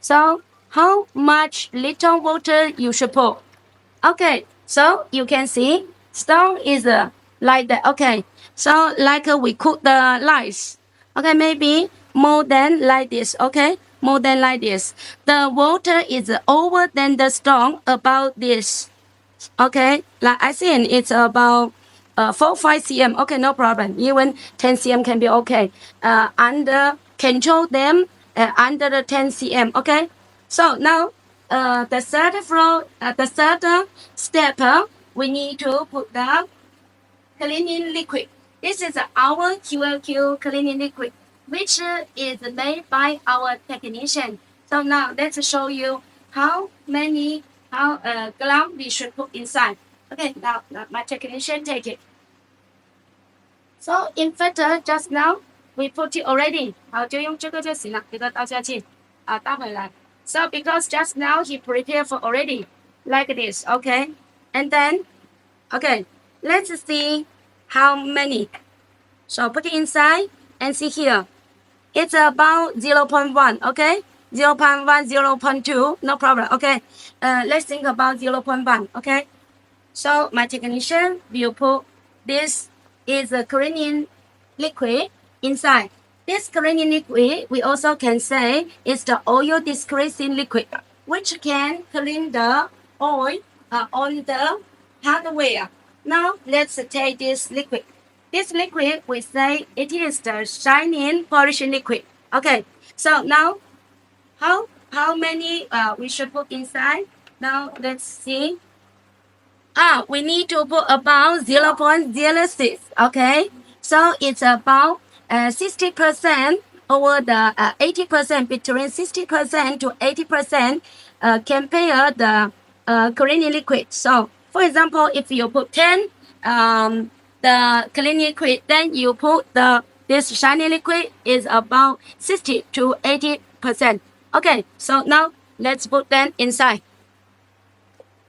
So how much little water you should put? Okay, so you can see stone is like that. Okay, so like we cook the rice. Okay, maybe more than like this. Okay, more than like this. The water is over than the stone about this. Okay, like I think it's about 4 5 cm. Okay, no problem. Even 10 cm can be okay. Under control them under the 10 cm. Okay, so now the third floor, the third step, we need to put the cleaning liquid. This is our QLQ cleaning liquid, which is made by our technician. So now let's show you how many gram we should put inside. Okay, now my technician take it. So in fact, just now we put it already. 好，就用这个就行了，给它倒下去，倒回来。So because just now he prepared for already like this, okay? And then, okay, let's see how many. So put it inside and see here. It's about 0.1, okay? 0.1, 0.2, no problem, okay? Let's think about 0.1, okay? So my technician will put this is a cleaning liquid inside. This cleaning liquid, we also can say is the oil discreasing liquid, which can clean the oil on the hardware. Now let's take this liquid. This liquid, we say it is the shining polishing liquid. Okay, so now how many we should put inside? Now let's see. We need to put about 0.06. Okay, so it's about 60% over the 80%, between 60% to 80%. Compare the cleaning liquid. So for example, if you put 10 the cleaning liquid, then you put this shiny liquid is about 60 to 80%. Okay, so now let's put them inside.